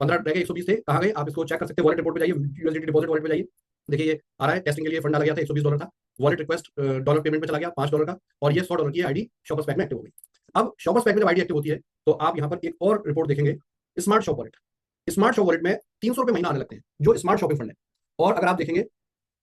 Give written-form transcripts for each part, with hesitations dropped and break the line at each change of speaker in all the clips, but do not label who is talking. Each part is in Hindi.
15 रह गए, 120 थे, कहाँ गए आप इसको चेक कर सकते हैं। वॉलेट रिपोर्ट पे जाइए, यूएसडीटी डिपॉजिट वॉलेट पे जाइए, देखिए ये आ रहा है। टेस्टिंग के लिए फंड डाला गया था, $120 था। वॉलेट रिक्वेस्ट डॉलर पेमेंट पे चला गया $5 का, और ये $100 की आईडी शॉपर्स पैक में एक्टिव हो गई। अब शॉपर्स पैक में जब आईडी एक्टिव होती है तो आप यहाँ पर एक और रिपोर्ट देखेंगे, smart shop wallet. Smart shop wallet में ₹300 महीना आने लगते हैं, जो स्मार्ट शॉपिंग फंड है। और अगर आप देखेंगे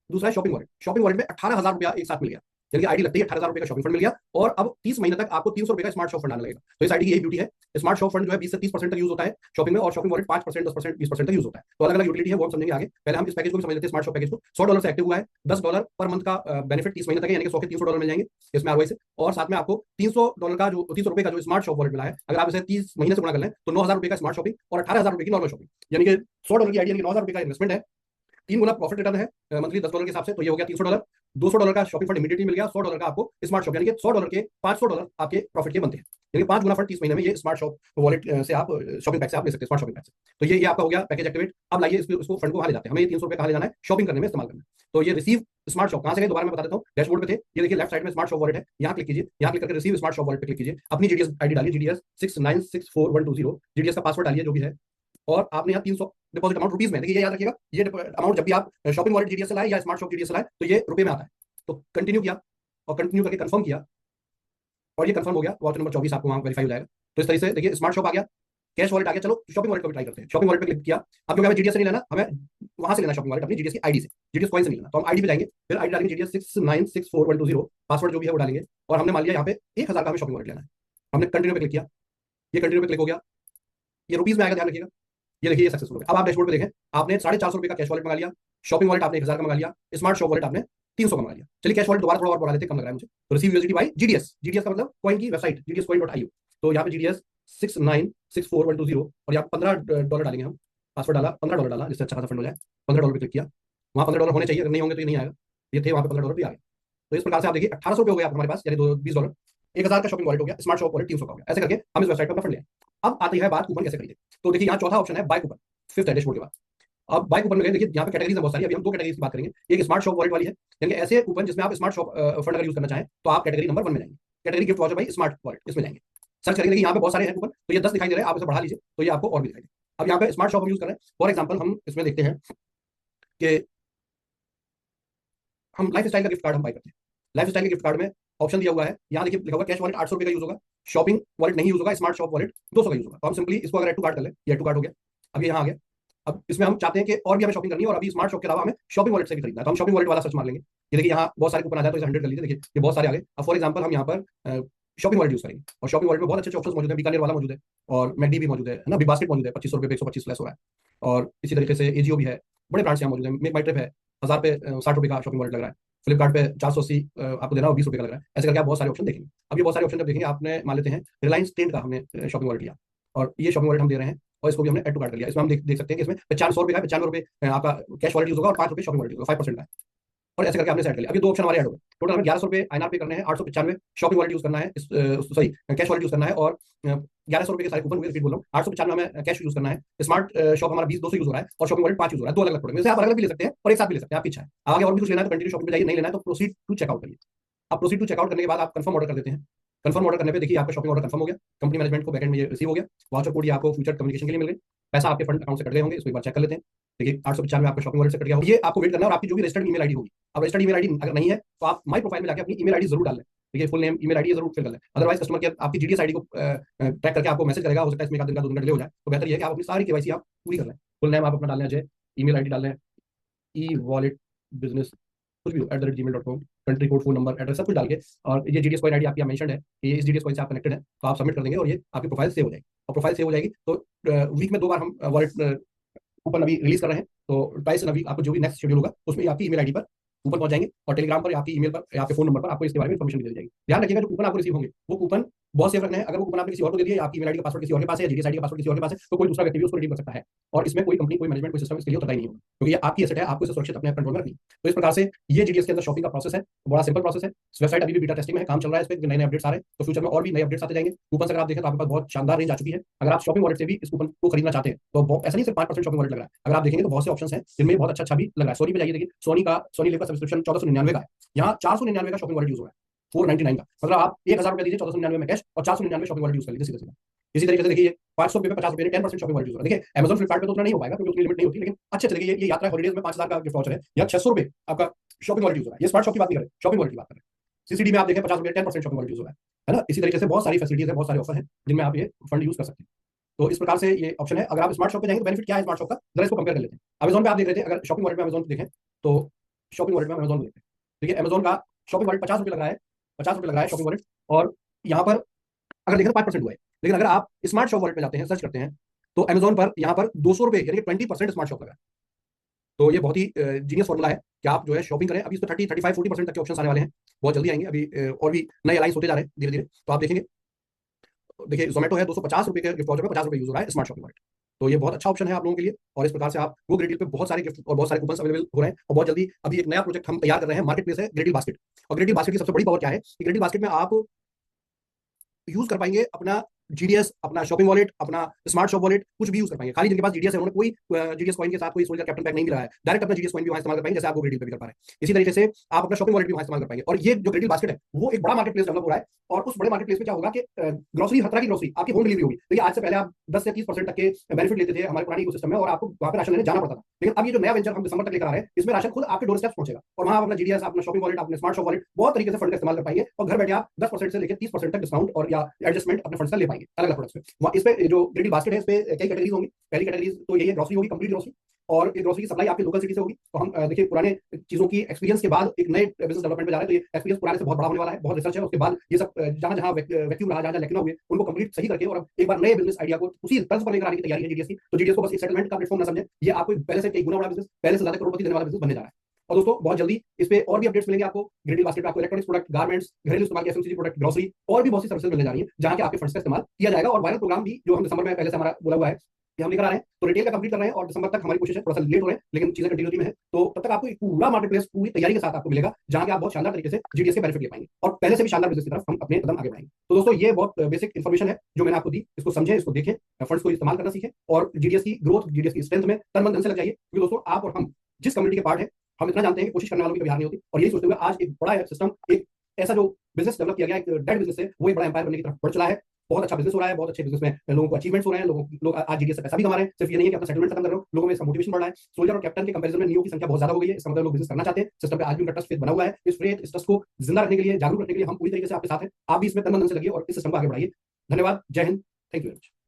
दूसरा है शॉपिंग वॉलेट। शॉपिंग वॉलेट में 18,000 रुपया एक साथ मिल गया, यानी कि आईडी लगती है, 18,000 रुपये का शॉपिंग फंड मिल गया, और अब 30 महीने तक आपको ₹300 का स्मार्ट शॉप फंड आने लगेगा। तो इस आईडी की यही ब्यूटी है। स्मार्ट शॉप फंड जो है 20 से 30% तक यूज होता है शॉपिंग में, और शॉपिंग वॉलेट 5%, 10%, 20% तक यूज होता है। तो अलग अलग यूटिलिटी है, वो हम समझेंगे आगे। पहले हम इस पैकेज को भी समझ लेते हैं। स्मार्ट शॉप पैकेज को $100 से एक्टिव हुआ है, $10 पर मंथ का बेनिफिट 30 महीने तक है, यानी कि 100 के $300 मिल जाएंगे इसमें आरओआई से। और साथ में आपको $300 का जो ₹300 का जो स्मार्ट शॉप वॉलेट मिला है, अगर आप इसे 30 महीने से गुणा कर लें तो ₹9,000 का स्मार्ट शॉपिंग और ₹18,000 की नॉर्मल शॉपिंग, यानी कि $100 की आईडी, यानी कि $9,000 का इन्वेस्टमेंट है। 3 गुना प्रॉफिट रिटर्न है मंथली $10 के हिसाब से, तो ये हो गया $300। $200 का शॉपिंग फंड इमीडिएटली मिल गया, $100 का आपको स्मार्ट शॉप, यानी कि $100 के $500 आपके प्रॉफिट के बनते हैं, यानी कि 5 गुना फंड 30 महीने में ये स्मार्ट शॉप वॉलेट से आप शॉपिंग पैक से आप ले सकते हैं, स्मार्ट शॉपिंग पैक से। तो ये आपका हो गया पैकेज एक्टिवेट। अब लाइए इसको फंड को कहाँ ले जाते हैं, हमें ये ₹300 कहाँ ले जाना है, शॉपिंग करने में इस्तेमाल करना है। तो ये रिसीव स्मार्ट शॉप कहाँ से गए, दोबारा मैं बता देता हूँ। डैशबोर्ड पे थे, ये देखिए लेफ्ट साइड में स्मार्ट शॉप वॉलेट है, यहाँ क्लिक कीजिए, यहाँ क्लिक करके रिसीव स्मार्ट शॉप वॉलेट पे क्लिक कीजिए, अपनी जीडीएस आईडी डालिए, जीडीएस 6964,120, जीडीएस का पासवर्ड डालिए जो भी है, और आपने यहाँ 300 डिपॉजिट अमाउंट रुपीज में, देखिए ये याद रखिएगा, ये अमाउंट जब भी आप शॉपिंग वॉलेट जीडीएस से लाए या स्मार्ट शॉप जीडीएस से लाए तो ये रुपए में आता है। तो कंटिन्यू किया, और कंटिन्यू करके कंफर्म किया, और ये कंफर्म हो गया, वाउचर नंबर 24 आपको वहां वेरीफाई हो जाएगा। तो इस तरह से देखिए स्मार्ट शॉप आ गया, कैश वॉलेट आ गया। चलो शॉपिंग वॉलेट को भी ट्राई करते हैं। शॉपिंग वॉलेट पे क्लिक किया, अब क्योंकि हमें जीडीएस से नहीं लेना, हमें वहां से लेना शॉपिंग वॉलेट, अपनी जीडीएस की आईडी से, जीडीएस कॉइन से नहीं लेना। तो हम आईडी पे जाएंगे, फिर आईडी डालेंगे जीडीएस 6964,120, पासवर्ड जो भी है वो डालेंगे, और हमने मान लिया यहाँ पे 1,000 का हमें शॉपिंग वॉलेट लेना है। हमने कंटिन्यू पे क्लिक किया, ये कंटिन्यू पे क्लिक हो गया, ये रुपीज में आएगा, ध्यान रखिएगा। ये देखिए ये सक्सेसफुल हो गया। अब आप डैशबोर्ड पे देखें, आपने ₹450 का कैश वॉलेट मंगा लिया, शॉपिंग वॉलेट आपने 1,000 का मंगा लिया, स्मार्ट शॉप वॉलेट आपने 300 का मंगा लिया। चलिए कैश वॉलेट दोबारा थोड़ा और बढ़ा देते हैं, कम लग रहा है मुझे। तो receive USD by GDS, GDS का मतलब कॉइन की वेबसाइट gdscoin.io। तो यहाँ पे जीडीएस 6964,120, और यहाँ $15 डालेंगे हम, पासवर्ड डाला, $15 डाला, जिससे अच्छा खासा फंड हो जाए। $15 पे क्लिक किया, वहाँ $15 होने चाहिए, अगर नहीं होंगे तो ये नहीं आएगा। ये थे वहाँ पे $15 भी आ गए। तो इस प्रकार से आप देखिए ₹1,800 हो गया हमारे पास, यानी $20, 1,000 का शॉपिंग वॉलेट हो गया, स्मार्ट शॉप वॉलेट 300 का हो गया। ऐसे करके हम इस वेबसाइट पर अपना फंड ले आए। अब आती है बात कूपन कैसे खरीदे। तो देखिए यहाँ चौथा ऑप्शन है बाय कूपन, फिफ्थ है डैशबोर्ड के बाद। अब बाय कूपन में गए, देखिए यहाँ पे कैटेगरीज बहुत सारी, अभी हम 2 कैटेगरीज की बात करेंगे। एक स्मार्ट शॉप वॉलेट वाली है, यानी कि ऐसे कूपन जिसमें आप स्मार्ट शॉप फंड अगर यूज करना चाहें तो आप कैटेगरी नंबर 1 में जाएंगे, category gift voucher by smart wallet, इसमें जाएंगे, सर्च करेंगे। देखिए यहाँ पे बहुत सारे हैं कूपन, तो ये 10 दिखाई दे रहे हैं, आप इसे बढ़ा लीजिए तो ये आपको और भी दिखाई दे। अब यहाँ पे स्मार्ट शॉप हम यूज कर रहे हैं, फॉर एग्जाम्पल हम इसमें देखते हैं कि हम लाइफ स्टाइल का गिफ्ट कार्ड हम बाय करते हैं। लाइफ स्टाइल के गिफ्ट कार्ड में ऑप्शन दिया हुआ है, यहाँ देखिए लिखा हुआ कैश वॉलेट ₹800 का यूज होगा, शॉपिंग वॉलेट नहीं यूज होगा, स्मार्ट शॉप वॉलेट 200 का यूज होगा। तो हम सिंपली इसको अगर एड टू कार्ट कर ले, ये एड टू कार्ट हो गया। अब ये यहाँ आ गया। अब इसमें हम चाहते हैं कि और भी हमें शॉपिंग करनी है, और अभी स्मार्ट शॉप के अलावा हमें शॉपिंग वॉलेट से भी खरीदना है, तो हम शॉपिंग वॉलेट वाला सर्च मार लेंगे। ये देखिए यहाँ बहुत सारे कूपन आ जाए, तो इसे 100 कर लीजिए, देखिए ये बहुत सारे आ गए। अब फॉर एग्जाम्पल हम यहाँ पर शॉपिंग वॉलेट यूज करेंगे, और शॉपिंग वॉलेट में बहुत अच्छे ऑप्शन मौजूद है, बीकानेर वाला मौजूद है, और मैकडी भी मौजूद है ना, बिग बास्केट मौजूद है, ₹2500 पे 125 लेस हो रहा है। और इसी तरीके से एजीओ भी है, बड़े ब्रांड्स यहाँ मौजूद है। मेक माई ट्रिप है, 1000 पे ₹60 का शॉपिंग वॉलेट लग रहा है। फ्लिपकार्ट पे 480 आपको देना, और ₹20 का लग रहा है। ऐसे करके आप बहुत सारे ऑप्शन देखेंगे। अब ये बहुत सारे ऑप्शन जब देखेंगे, आपने मान लेते हैं रिलायंस ट्रेंड का हमने शॉपिंग वॉलेट लिया, और ये शॉपिंग वॉलेट हम दे रहे हैं, और इसको भी हमने एड टू कार्ट कर लिया। इसमें हम देख सकते हैं कि इसमें ₹95 का, ₹95 आपका कैश वॉलेट यूज होगा, और ₹5 शॉपिंग वॉलेट यूज होगा, 5% का है। और ऐसे करके आपने सेट कर लिया। अभी 2 ऑप्शन हमारे ऐड हो गए, टोटल हमें ₹1,100 आईएनआर पे करने हैं, 895 शॉपिंग वॉलेट यूज करना है, सॉरी कैश वॉलेट यूज करना है, और ₹1,100 के सारे कूपन, रिपीट बोल रहा हूँ, 895 हमें कैश यूज करना है, स्मार्ट शॉप हमारा 200 यूज हो रहा है, और शॉपिंग वॉलेट 5 यूज हो रहा है। 2 अलग अलग प्रोडक्ट, आप अलग अलग भी ले सकते हैं और एक साथ भी ले सकते हैं, आपकी इच्छा है। आगे और भी कुछ लेना है तो कंटिन्यू शॉपिंग पे जाइए, नहीं लेना है तो प्रोसीड टू चेकआउट करिए। आप प्रोसीड टू चेकआउट करने के बाद आप कंफर्म ऑर्डर कर देते हैं। कंफर्म ऑर्डर करने पे देखिए आपका शॉपिंग ऑर्डर कंफर्म हो गया, कंपनी मैनेजमेंट को बैकएंड में ये रिसीव हो गया, वाउचर कोड ये आपको फ्यूचर कम्युनिकेशन के लिए मिल गए, पैसा आपके फंड अकाउंट से कट गए होंगे, इसको एक बार चेक कर लेते हैं। देखिए 895 आपका शॉपिंग वॉलेट से कट गया होगा, ये आपको वेट करना है, और आपकी जो भी रजिस्टर्ड ईमेल आईडी होगी। अब रजिस्टर्ड ईमेल आईडी अगर नहीं है तो आप माई प्रोफाइल में जाकर अपनी ईमेल आईडी जरूर डाल लें। देखिए फुल नेम ईमेल आईडी जरूर फिल कर लें, अदरवाइज कस्टमर केयर आपकी जीडीएस आईडी को ट्रैक करके आपको मैसेज करेगा, हो सकता है इसमें 1 दिन का 2 दिन का डिले हो जाए। तो बेहतर ये है कि आप अपनी सारी केवाईसी आप पूरी कर लें। फुल नेम आप अपना डालना है, ईमेल आईडी डालना है, ई वॉलेट बिजनेस कुछ भी @gmail.com, country code, phone number, address सब कुछ डाल के, और ये जीडीएस कॉइन आईडी आपकी मेंशन है कि इस जीडीएस कॉइन से आप कनेक्टेड है, तो आप सबमिट कर देंगे, और ये आपकी प्रोफाइल सेव हो जाएगी। और प्रोफाइल सेव हो जाएगी तो वीक में 2 बार हम वॉलेट कूपन अभी रिलीज कर रहे हैं, तो ट्वाइस अभी आपको जो भी नेक्स्ट शेड्यूल होगा उसमें आपकी ईमेल आईडी पर कूपन पहुंच जाएंगे, और टेलीग्राम पर आपकी ईमेल पर, आपके फोन नंबर पर आपको इसके बारे में इन्फॉर्मेशन दी जाएगी। ध्यान रखिएगा जो कूपन आपको रिसीव होंगे वो कूपन बहुत सेफ रखना है। अगर वो कूपन आपने किसी और को दे दिया, आपकी ईमेल आईडी का पासवर्ड किसी और के पास है, जीडीएस आईडी का पासवर्ड किसी और के पास है, तो कोई दूसरा व्यक्ति भी उसको रिडीम कर सकता है, और इसमें कोई कंपनी, कोई मैनेजमेंट, कोई सिस्टम इसके लिए उतरता ही नहीं होगा, क्योंकि ये आपकी एसेट है, आपको इसे सुरक्षित अपने कंट्रोल में रखनी। तो इस प्रकार से ये जीडीएस के अंदर शॉपिंग का प्रोसेस है, बड़ा सिंपल प्रोसेस है। वेबसाइट अभी भी बीटा टेस्टिंग में है, काम चल रहा है, इस पर नए नए अपडेट्स आ रहे हैं, तो फ्यूचर में और भी नए अपडेट्स आते जाएंगे। कूपन अगर आप देखें तो आपके पास बहुत शानदार रेंज आ चुकी है। अगर आप शॉपिंग वॉलेट से भी इस कूपन को खरीदना चाहते हैं तो ऐसा नहीं सिर्फ 5% शॉपिंग वॉलेट लग रहा है, अगर आप देखेंगे तो बहुत से ऑप्शन है जिनमें बहुत अच्छा भी लग रहा है। सोनी पे जाइए, देखिए सोनी लिव का सब्सक्रिप्शन 1499 का है, यहाँ 499 का शॉपिंग वॉलेट यूज हो रहा है, 499 का, मतलब आप ₹1,000 दीजिए, 1499 में कैश, और 499 शॉपिंग वॉलेट यूज कर लीजिए सीधा सीधा। इसी तरीके से देखिए 500 रुपये में 50 रुपये 10% शॉपिंग वॉलेट यूज हो रहा है। देखिए अमेजन फ्लिपकार्ट पे तो उतना नहीं हो पाएगा क्योंकि उतनी लिमिट नहीं होती, लेकिन अच्छे चलेगी ये यात्रा हॉलीडेज में 5,000 का गिफ्ट वाउचर है या 600 रुपये आपका शॉपिंग वॉलेट यूज हो रहा है। ये स्मार्ट शॉप की बात नहीं कर रहे, शॉपिंग वॉलेट की बात कर रहे हैं। सीसीडी में आप देखें 50 रुपये 10% शॉपिंग वॉलेट यूज हो रहा है ना। इसी तरीके से बहुत सारी फैसिलिटीज है, बहुत सारे ऑफर है जिनमें आप ये फंड यूज कर सकते हैं। तो इस प्रकार से ये ऑप्शन है। अगर आप स्मार्ट शॉप पे जाएंगे तो बेनिफिट क्या है स्मार्ट शॉप का, जरा इसको कंपेयर कर लेते हैं। अमेजन पे आप देख रहे थे, अगर शॉपिंग वॉलेट में अमेजन देखें तो शॉपिंग वॉलेट में अमेजन को देखते हैं। देखिए अमेजन का शॉपिंग वॉलेट 50 रुपये लग रहा है, 50 रुपये लग रहा है शॉपिंग वॉलेट। और यहाँ पर अगर देखें तो 5% हुआ है। लेकिन अगर आप स्मार्ट शॉप वॉलेट में जाते हैं, सर्च करते हैं, तो अमेजन पर यहाँ पर 200 रुपये यानी कि 20% स्मार्ट शॉप लगा है। तो ये बहुत ही जीनियस फॉर्मूला है कि आप जो है शॉपिंग करें। अभी इस पर 30, 35, 40% तक के ऑप्शन आने वाले हैं, बहुत जल्दी आएंगे। अभी और भी नए अलाइंस होते जा रहे हैं धीरे धीरे, तो आप देखेंगे। देखिए जोमेटो है 250 रुपये के गिफ्ट वाउचर में 50 रुपये यूज हो रहा है स्मार्ट शॉपिंग वॉलेट। तो ये बहुत अच्छा ऑप्शन है आप लोगों के लिए। और इस प्रकार से आप वो ग्रेडिल पे बहुत सारे गिफ्ट और बहुत सारे कूपन अवेलेबल हो रहे हैं। और बहुत जल्दी अभी एक नया प्रोजेक्ट हम तैयार कर रहे हैं, मार्केट प्लेस है ग्रेडिल बास्केट। और ग्रेडिल बास्केट की सबसे बड़ी पावर क्या है कि ग्रेडिल बास्केट में आप यूज कर पाएंगे अपना जीडीएस, अपना शॉपिंग वॉलेट, अपना स्मार्ट शॉप वॉलेट, कुछ भी यूज कर पाएंगे। खाली जिनके पास जीडीएस है उन्होंने कोई जीडीएस कॉइन के साथ कोई सोल्जर कैप्टन पैक नहीं मिला है, डायरेक्ट अपना जीडीएस कॉइन भी वहां इस्तेमाल कर पाएंगे, जैसे आप वो ग्रेडिल पे भी कर पा रहे हैं। इसी तरीके से आप अपना शॉपिंग वॉलेट भी वहां इस्तेमाल कर पाएंगे। और ये जो ग्रेडिल बास्केट है वो एक बड़ा मार्केट प्लेस डेवलप हो रहा है। और उस बड़े मार्केट प्लेस में क्या होगा कि ग्रोसरी, हर तरह की ग्रोसरी आपकी होम डिलीवरी होगी। देखिए आज से पहले आप 10 से 30% तक के बेनिफिट लेते थे हमारे पुराने इकोसिस्टम में और आपको वहां पे राशन लेने जाना पड़ता था। लेकिन अब ये जो नया वेंचर हम दिसंबर तक लेकर आ रहे हैं, इसमें राशन खुद आपके डोर स्टेप पहुंचेगा और वहां आप अपना जीडीएस, अपना शॉपिंग वॉलेट, अपने स्मार्ट शॉप वॉलेट बहुत तरीके से फंड का इस्तेमाल कर पाएंगे। और घर बैठे आप 10% से लेकर 30% तक डिस्काउंट और या एडजस्टमेंट अपने फंड का ले पाएंगे अलग अलग प्रोडक्ट्स में। इस पे जो ग्रेडिल बास्केट है, इस पे कई कैटेगरीज होंगी। पहली कैटेगरीज तो यही है, ग्रोसरी होगी, कंप्लीट ग्रोसरी। और ये ग्रोसरी की सप्लाई आपकी लोकल सिटी से होगी। तो हम देखिए पुराने चीजों की एक्सपीरियंस के बाद एक नए बिजनेस डेवलपमेंट में जा रहे हैं, तो ये एक्सपीरियंस पुराने से बहुत बड़ा होने वाला है, बहुत रिसर्च है। उसके बाद ये सब जहां जहां वैक्यूम रहा, जहां जहां लैकिंग हुए, उनको कंप्लीट सही करके और अब एक बार नए बिजनेस आइडिया को उसी तर्ज पर लेकर आने की तैयारी है जीडीएस की। तो जीडीएस को बस एक सेटलमेंट का प्लेटफॉर्म ना समझे, ये आपको पहले से कई गुना बड़ा बिजनेस, पहले से ज्यादा करोड़पति देने वाला बिजनेस बनने जा रहा है। और दोस्तों बहुत जल्दी इस पे और भी अपडेट्स मिलेंगे आपको। ग्रेडिल बास्केट पे आपको इलेक्ट्रॉनिक्स प्रोडक्ट, गारमेंट्स, घरेलू इस्तेमाल के एफएमसीजी प्रोडक्ट, ग्रोसरी और भी बहुत सी सर्विसेज मिलने जा रही है जहां के आपके फंड्स का इस्तेमाल किया जाएगा। और वायरल प्रोग्राम भी जो हम दिसंबर में पहले से हमारा बोला हुआ है कि हम लेकर आ रहे हैं, तो रिटेल का कंप्लीट कर रहे हैं और दिसंबर तक हमारी कोशिश है। थोड़ा सा लेट हो रहे हैं लेकिन चीजें कंटिन्यूटी में है। तो तब तक आपको एक पूरा मार्केट प्लेस पूरी तैयारी के साथ आपको मिलेगा जहां के आप बहुत शानदार तरीके से जीडीएस के बेनिफिट ले पाएंगे और पहले से भी शानदार बिजनेस की तरफ हम अपने कदम आगे बढ़ाएंगे। तो दोस्तों ये बहुत बेसिक इन्फॉर्मेशन है जो मैंने आपको दी। इसको समझें, इसको देखें, फंड्स को इस्तेमाल करना सीखें और जीडीएस की ग्रोथ, जीडीएस की स्ट्रेंथ में तन मन धन से लग जाइए। क्योंकि दोस्तों आप और हम जिस कम्युनिटी के पार्ट है, हम इतना जानते हैं कि कोशिश करने वालों की कभी हार नहीं होती। और यही सोचते हुए आज एक बड़ा सिस्टम, एक ऐसा जो बिजनेस डेवलप किया गया, एक डेड बिजनेस है, वो एक बड़ा एम्पायर बनने की तरफ बढ़ चला है। बहुत अच्छा बिजनेस हो रहा है, बहुत अच्छे बिजनेस में लोगों को अचीवमेंट्स हो रहे हैं, लोग आज जीडीएस से पैसा भी कमा रहे हैं। सिर्फ ये नहीं है कि अपना सेटलमेंट खत्म कर रहे हो, लोगों में इसका मोटिवेशन बढ़ रहा है। सोल्जर और कैप्टन के कंपैरिजन में नियो की संख्या बहुत ज्यादा हो गई है। इसका मतलब लोग बिजनेस करना चाहते हैं। सिस्टम पे आज भी उनका ट्रस्ट बना हुआ है। इस ट्रस्ट को जिंदा रखने के लिए, जागरूक रखने के लिए हम पूरी तरीके से आपके साथ हैं। आप भी इसमें तन मन से लगिए और इस सिस्टम को आगे बढ़ाइए। धन्यवाद, जय Hind, thank you very much.